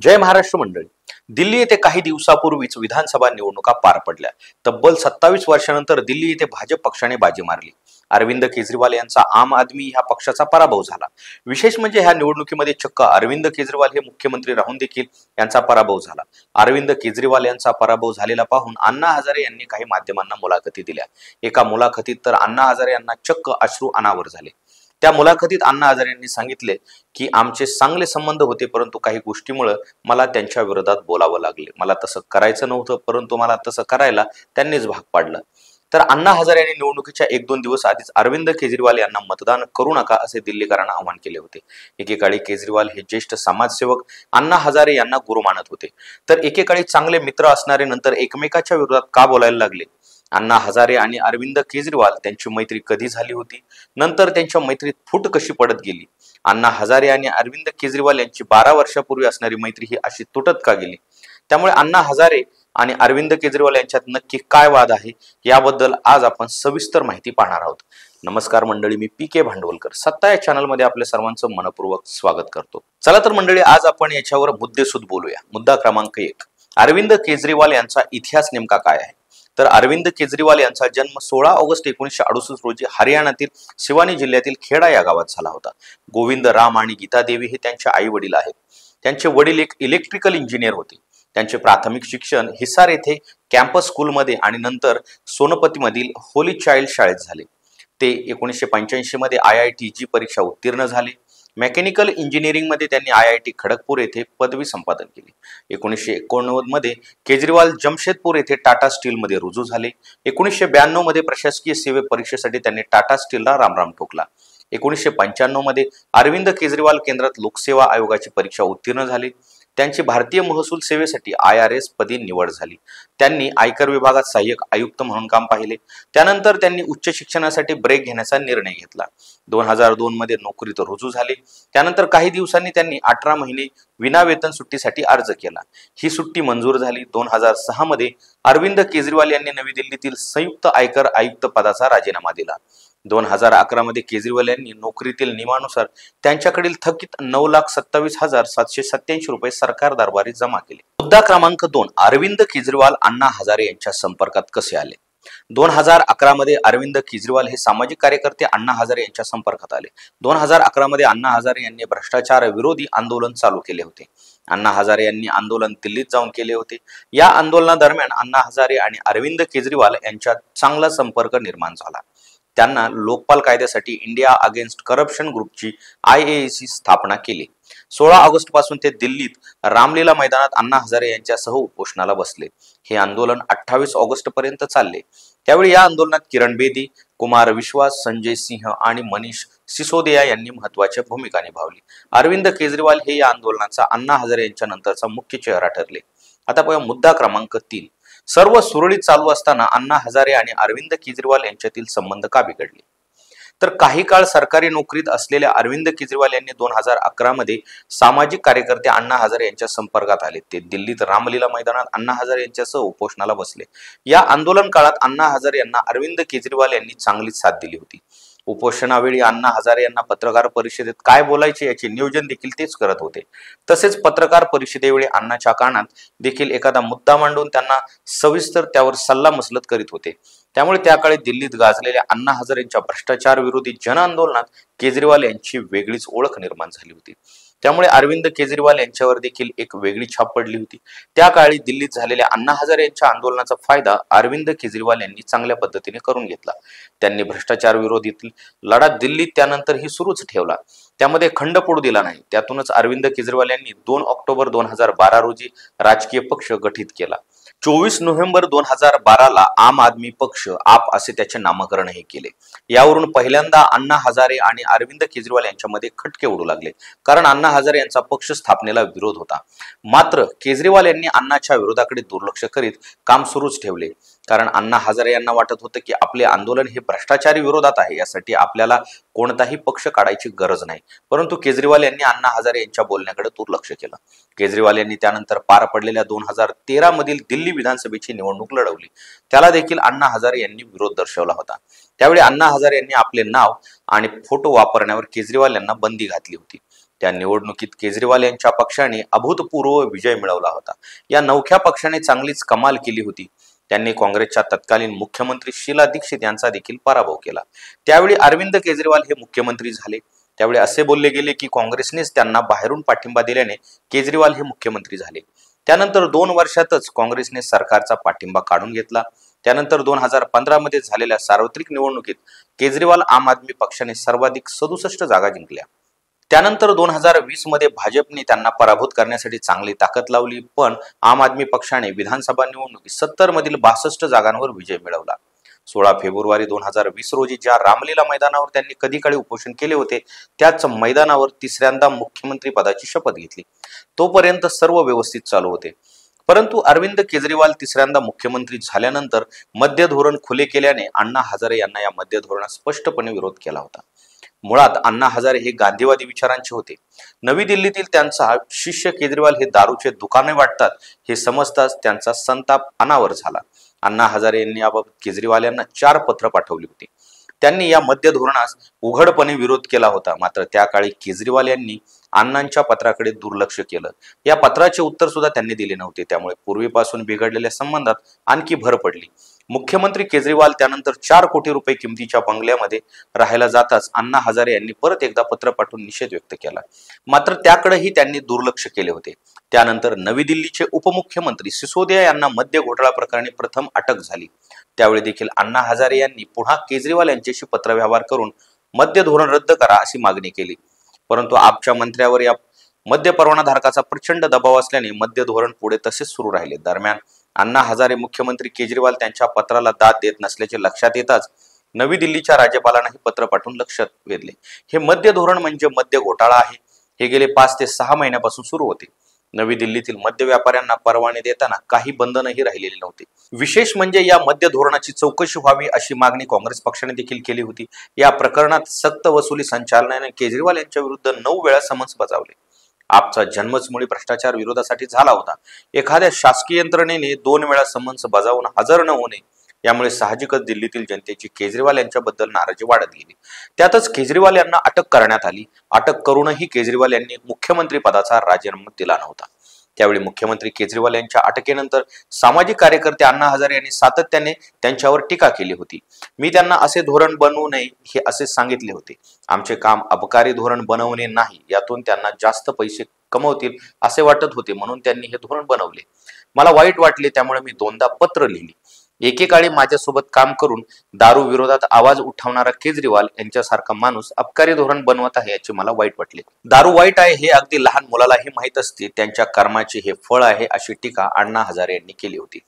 जय महाराष्ट्र मंडळी. दिल्ली येथे काही दिवसापूर्वीच विधानसभा निवडणुका पार पडल्या. तब्बल 27 वर्षांनंतर दिल्ली येथे भाजप पक्षाने बाजी मारली. अरविंद केजरीवाल यांचा आम आदमी ह्या पक्षाचा पराभव झाला. विशेष म्हणजे ह्या निवडणुकीमध्ये चक्क अरविंद केजरीवाल हे मुख्यमंत्री राहून देखील यांचा पराभव झाला. अरविंद केजरीवाल यांचा पराभव झालेला पाहून अण्णा हजारे यांनी काही माध्यमांना मुलाखती दिल्या. एका मुलाखतीत तर अण्णा हजारे यांना चक्क अश्रू अनावर झाले. त्या मुलाखतीत अण्णा हजारे यांनी सांगितले की आमचे चांगले संबंध होते, परंतु काही गोष्टीमुळे मला त्यांच्या विरोधात बोलावं लागले. मला तसं करायचं नव्हतं, परंतु मला तसं करायला त्यांनीच भाग पाडलं. तर अण्णा हजारे यांनी निवडणुकीच्या 1-2 दिवस आधीच अरविंद केजरीवाल यांना मतदान करू नका असे दिल्लीकरांना आवाहन केले होते. एकेकाळी केजरीवाल हे ज्येष्ठ समाजसेवक अण्णा हजारे यांना गुरु मानत होते, तर एकेकाळी चांगले मित्र असणारे नंतर एकमेकाच्या विरोधात का बोलायला लागले? अण्णा हजारे आणि अरविंद केजरीवाल त्यांची मैत्री कधी झाली होती? नंतर त्यांच्या मैत्रीत फूट कशी पडत गेली? अण्णा हजारे आणि अरविंद केजरीवाल यांची 12 वर्षापूर्वी असणारी मैत्री ही अशी तुटत का गेली? त्यामुळे अण्णा हजारे आणि अरविंद केजरीवाल यांच्यात नक्की काय वाद आहे याबद्दल आज आपण सविस्तर माहिती पाहणार आहोत. नमस्कार मंडळी, मी PK भांडवलकर सत्ता या चॅनलमध्ये आपल्या सर्वांचं मनपूर्वक स्वागत करतो. चला तर मंडळी, आज आपण याच्यावर मुद्देसूद बोलूया. मुद्दा क्रमांक 1, अरविंद केजरीवाल यांचा इतिहास नेमका काय आहे? तर अरविंद केजरीवाल यांचा जन्म 16 ऑगस्ट 1968 रोजी हरियाणातील सिवानी जिल्ह्यातील खेडा या गावात झाला होता. गोविंद राम आणि गीता देवी हे त्यांचे आई वडील आहेत. त्यांचे वडील एक इलेक्ट्रिकल इंजिनियर होते. त्यांचे प्राथमिक शिक्षण हिसार येथे कॅम्पस स्कूलमध्ये आणि नंतर सोनपतीमधील होली चाइल्ड शाळेत झाले. ते 1985 मध्ये IIT परीक्षा उत्तीर्ण झाले. मेकॅनिकल इंजिनिअरिंग मध्ये त्यांनी IIT खडगपूर येथे पदवी संपादन केली. 1989 मध्ये केजरीवाल जमशेदपूर येथे टाटा स्टील मध्ये रुजू झाले. 1992 मध्ये प्रशासकीय सेवे परीक्षेसाठी त्यांनी टाटा स्टीलला रामराम ठोकला. 1995 मध्ये अरविंद केजरीवाल केंद्रात लोकसेवा आयोगाची परीक्षा उत्तीर्ण झाले. त्यांची भारतीय महसूल सेवेसाठी IRS पदी निवड झाली. त्यांनी आयकर विभागात सहाय्यक आयुक्त म्हणून काम पाहिले. त्यानंतर त्यांनी उच्च शिक्षणासाठी ब्रेक घेण्याचा निर्णय घेतला. 2002 मध्ये नोकरीत रुजू झाले. त्यानंतर काही दिवसांनी त्यांनी 18 महिने विनावेतन सुट्टीसाठी अर्ज केला. ही सुट्टी मंजूर झाली. 2006 मध्ये अरविंद केजरीवाल यांनी नवी दिल्लीतील संयुक्त आयकर आयुक्त पदाचा राजीनामा दिला. 2011 मध्ये केजरीवाल यांनी नोकरीतील नियमानुसार त्यांच्याकडील थकीत 9,27,787 रुपये सरकार दरबारी जमा केले. मुद्दा क्रमांक 2, अरविंद केजरीवाल अण्णा हजारे यांच्या संपर्कात कसे आले? 2011 मध्ये अरविंद केजरीवाल हे सामाजिक कार्यकर्ते अण्णा हजारे यांच्या संपर्कात आले. 2011 मध्ये अण्णा हजारे यांनी भ्रष्टाचार विरोधी आंदोलन चालू केले होते. अण्णा हजारे यांनी आंदोलन दिल्लीत जाऊन केले होते. या आंदोलनादरम्यान अण्णा हजारे आणि अरविंद केजरीवाल यांच्यात चांगला संपर्क निर्माण झाला. त्यांना लोकपाल कायद्यासाठी इंडिया अगेन्स्ट करप्शन ग्रुपची IAC स्थापना केली. 16 ऑगस्ट पासून ते दिल्लीत रामलीला मैदानात अण्णा हजारे यांच्यासह उपोषणाला बसले. हे आंदोलन 28 ऑगस्ट पर्यंत चालले. त्यावेळी या आंदोलनात किरण बेदी, कुमार विश्वास, संजय सिंह आणि मनीष सिसोदिया यांनी महत्वाची भूमिका निभावली. अरविंद केजरीवाल हे या आंदोलनाचा अण्णा हजारे यांच्या नंतरचा मुख्य चेहरा ठरले. आता पाहूया मुद्दा क्रमांक 3, सर्व सुरळीत चालू असताना अण्णा हजारे आणि अरविंद केजरीवाल यांच्यातील संबंध का बिघडले? तर काही काळ सरकारी नोकरीत असलेल्या अरविंद केजरीवाल यांनी 2011 मध्ये सामाजिक कार्यकर्ते अण्णा हजारे यांच्या संपर्कात आले. ते दिल्लीत रामलीला मैदानात अण्णा हजारे यांच्यासह उपोषणाला बसले. या आंदोलन काळात अण्णा हजारे यांना अरविंद केजरीवाल यांनी चांगलीच साथ दिली होती. उपोषणावेळी अण्णा हजारे यांना पत्रकार परिषदेत काय बोलायचे याचे नियोजन देखील तेच करत होते. तसेच पत्रकार परिषदेवेळी अण्णाच्या कानात देखील एखादा मुद्दा मांडून त्यांना सविस्तर त्यावर सल्लामसलत करीत होते. त्यामुळे त्या काळी दिल्लीत गाजलेल्या अण्णा हजारेंच्या भ्रष्टाचार विरोधी जन आंदोलनात केजरीवाल यांची वेगळीच ओळख निर्माण झाली होती. त्यामुळे अरविंद केजरीवाल यांच्यावर देखील एक वेगळी छाप पडली होती. त्या काळी दिल्लीत झालेल्या अण्णा हजारे यांच्या आंदोलनाचा फायदा अरविंद केजरीवाल यांनी चांगल्या पद्धतीने करून घेतला. त्यांनी भ्रष्टाचार विरोधीतील लढा दिल्लीत त्यानंतरही सुरूच ठेवला. त्यामध्ये खंड पडू दिला नाही. त्यातूनच अरविंद केजरीवाल यांनी 2 ऑक्टोबर 2012 रोजी राजकीय पक्ष गठीत केला. 24 नोव्हेंबर 2012 ला आम आदमी पक्ष आप असे त्याचे नामकरणही केले. यावरून पहिल्यांदा अण्णा हजारे आणि अरविंद केजरीवाल यांच्यामध्ये खटके उडू लागले, कारण अण्णा हजारे यांचा पक्ष स्थापनेला विरोध होता. मात्र केजरीवाल यांनी अण्णाच्या विरोधाकडे दुर्लक्ष करीत काम सुरूच ठेवले, कारण अण्णा हजारे यांना वाटत होतं की आपले आंदोलन हे भ्रष्टाचारी विरोधात आहे, यासाठी आपल्याला कोणताही पक्ष काढायची गरज नाही. परंतु केजरीवाल यांनी अण्णा हजारे यांच्या बोलण्याकडे दुर्लक्ष केलं. केजरीवाल यांनी त्यानंतर पार पडलेल्या 2013 मधील दिल्ली विधानसभेची निवडणूक लढवली. त्याला देखील अण्णा हजारे यांनी विरोध दर्शवला होता. त्यावेळी अण्णा हजारे यांनी आपले नाव आणि फोटो वापरण्यावर केजरीवाल यांना बंदी घातली होती. त्या निवडणुकीत केजरीवाल यांच्या पक्षाने अभूतपूर्व विजय मिळवला होता. या नवख्या पक्षाने चांगलीच कमाल केली होती. त्यांनी काँग्रेसच्या तत्कालीन मुख्यमंत्री शीला दीक्षित यांचा देखील पराभव केला. त्यावेळी अरविंद केजरीवाल हे मुख्यमंत्री झाले. त्यावेळी असे बोलले गेले की काँग्रेसनेच त्यांना बाहेरून पाठिंबा दिल्याने केजरीवाल हे मुख्यमंत्री झाले. त्यानंतर 2 वर्षातच काँग्रेसने सरकारचा पाठिंबा काढून घेतला. त्यानंतर 2015 मध्ये झालेल्या सार्वत्रिक निवडणुकीत केजरीवाल आम आदमी पक्षाने सर्वाधिक 67 जागा जिंकल्या. त्यानंतर 2020 मध्ये भाजपने त्यांना पराभूत करण्यासाठी चांगली ताकद लावली, पण आम आदमी पक्षाने विधानसभा निवडणुकीत 70 मधील 62 जागांवर विजय मिळवला. 16 फेब्रुवारी 2020 रोजी ज्या रामलीला मैदानावर त्यांनी कधी काळी उपोषण केले होते, त्याच मैदानावर तिसऱ्यांदा मुख्यमंत्री पदाची शपथ घेतली. तोपर्यंत सर्व व्यवस्थित चालू होते. परंतु अरविंद केजरीवाल तिसऱ्यांदा मुख्यमंत्री झाल्यानंतर मद्य धोरण खुले केल्याने अण्णा हजारे यांना या मद्य धोरणास स्पष्टपणे विरोध केला होता. मुळात अण्णा हजारे हे गांधीवादी विचारांचे होते. नवी दिल्लीतील त्यांचा शिष्य केजरीवाल हे दारूचे दुकाने वाटतात हे समजताच त्यांचा संताप अनावर झाला. अण्णा हजारे यांनी याबाबत केजरीवाल यांना 4 पत्र पाठवली होती. त्यांनी या मद्य धोरणास उघडपणे विरोध केला होता. मात्र त्या काळी केजरीवाल यांनी अण्णांच्या पत्राकडे दुर्लक्ष केलं. या पत्राचे उत्तर सुद्धा त्यांनी दिले नव्हते. त्यामुळे पूर्वीपासून बिघडलेल्या संबंधात आणखी भर पडली. मुख्यमंत्री केजरीवाल त्यानंतर 4 कोटी रुपये किमतीच्या बंगल्यामध्ये राहायला जाताच अण्णा हजारे यांनी परत एकदा पत्र पाठवून निषेध व्यक्त केला. मात्र त्याकडेही त्यांनी दुर्लक्ष केले होते. त्यानंतर नवी दिल्लीचे उपमुख्यमंत्री सिसोदिया यांना मद्य घोटाळा प्रकरणी प्रथम अटक झाली. त्यावेळी देखील अण्णा हजारे यांनी पुन्हा केजरीवाल यांच्याशी पत्रव्यवहार करून मद्य धोरण रद्द करा अशी मागणी केली. परंतु आपच्या मंत्र्यावर या मद्य परवानाधारकाचा प्रचंड दबाव असल्याने मद्य धोरण पुढे तसेच सुरू राहिले. दरम्यान अण्णा हजारे मुख्यमंत्री केजरीवाल त्यांच्या पत्राला दाद देत नसल्याचे लक्षात येताच नवी दिल्लीच्या राज्यपालांनाही पत्र पाठवून लक्ष वेधले. हे मद्य धोरण म्हणजे मद्य घोटाळा आहे. हे गेले 5 ते 6 महिन्यापासून सुरू होते. नवी दिल्लीतील मद्य व्यापाऱ्यांना परवाने देताना काही बंधनही राहिलेले नव्हते. विशेष म्हणजे या मद्य धोरणाची चौकशी व्हावी अशी मागणी काँग्रेस पक्षाने देखील केली होती. या प्रकरणात सक्त वसुली संचालनालयाने केजरीवाल यांच्या विरुद्ध 9 वेळा समन्स बजावले. आपचा जन्मच मुळी भ्रष्टाचार विरोधासाठी झाला होता. एखाद्या शासकीय यंत्रणेने 2 वेळा समन्स बजावून हजर न होणे यामुळे साहजिकच दिल्लीतील जनतेची केजरीवाल यांच्याबद्दल नाराजी वाढत गेली. त्यातच केजरीवाल यांना अटक करण्यात आली. अटक करूनही केजरीवाल यांनी मुख्यमंत्री पदाचा राजीनामा दिला नव्हता. त्यावेळी मुख्यमंत्री केजरीवाल यांच्या अटकेनंतर सामाजिक कार्यकर्ते अण्णा हजारे यांनी सातत्याने त्यांच्यावर टीका केली होती. मी त्यांना असे धोरण बनवू नये हे असे सांगितले होते. आमचे काम अबकारी धोरण बनवणे नाही, यातून त्यांना जास्त पैसे कमवतील असे वाटत होते, म्हणून त्यांनी हे धोरण बनवले. मला वाईट वाटले, त्यामुळे मी 2दा पत्र लिहिली. एकेकाळी माझ्यासोबत काम करून दारू विरोधात आवाज उठवणारा केजरीवाल यांच्यासारखा माणूस अबकारी धोरण बनवत आहे याचे मला वाईट वाटले. दारू वाईट आहे हे अगदी लहान मुलालाही माहीत असते. त्यांच्या कर्माचे हे फळ आहे अशी टीका अण्णा हजारे यांनी केली होती.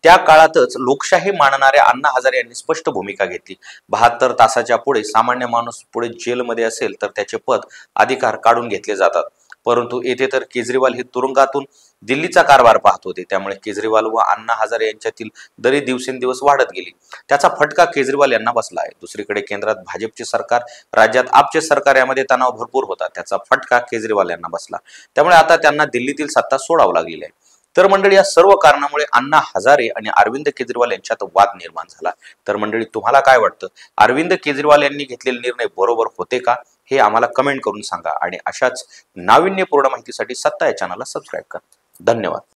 त्या काळातच लोकशाही मानणाऱ्या अण्णा हजारे यांनी स्पष्ट भूमिका घेतली. 72 तासाच्या पुढे सामान्य माणूस पुढे जेलमध्ये असेल तर त्याचे पद अधिकार काढून घेतले जातात. परंतु येथे तर केजरीवाल हे तुरुंगातून दिल्लीचा कारभार पाहत होते. त्यामुळे केजरीवाल व अण्णा हजारे यांच्यातील दरी दिवसेंदिवस वाढत गेली. त्याचा फटका केजरीवाल यांना बसला आहे. दुसरीकडे केंद्रात भाजपचे सरकार, राज्यात आपचे सरकार यामध्ये तणाव भरपूर होता. त्याचा फटका केजरीवाल यांना बसला. त्यामुळे आता त्यांना दिल्लीतील सत्ता सोडावी लागलेली आहे. तर मंडळी, या सर्व कारणामुळे अण्णा हजारे आणि अरविंद केजरीवाल यांच्यात वाद निर्माण झाला. तर मंडळी, तुम्हाला काय वाटतं? अरविंद केजरीवाल यांनी घेतलेले निर्णय बरोबर होते का? हे आम्हाला कमेंट करून सांगा. आणि अशाच नाविन्यपूर्ण माहितीसाठी सत्ता या चॅनलला सबस्क्राईब करा. धन्यवाद.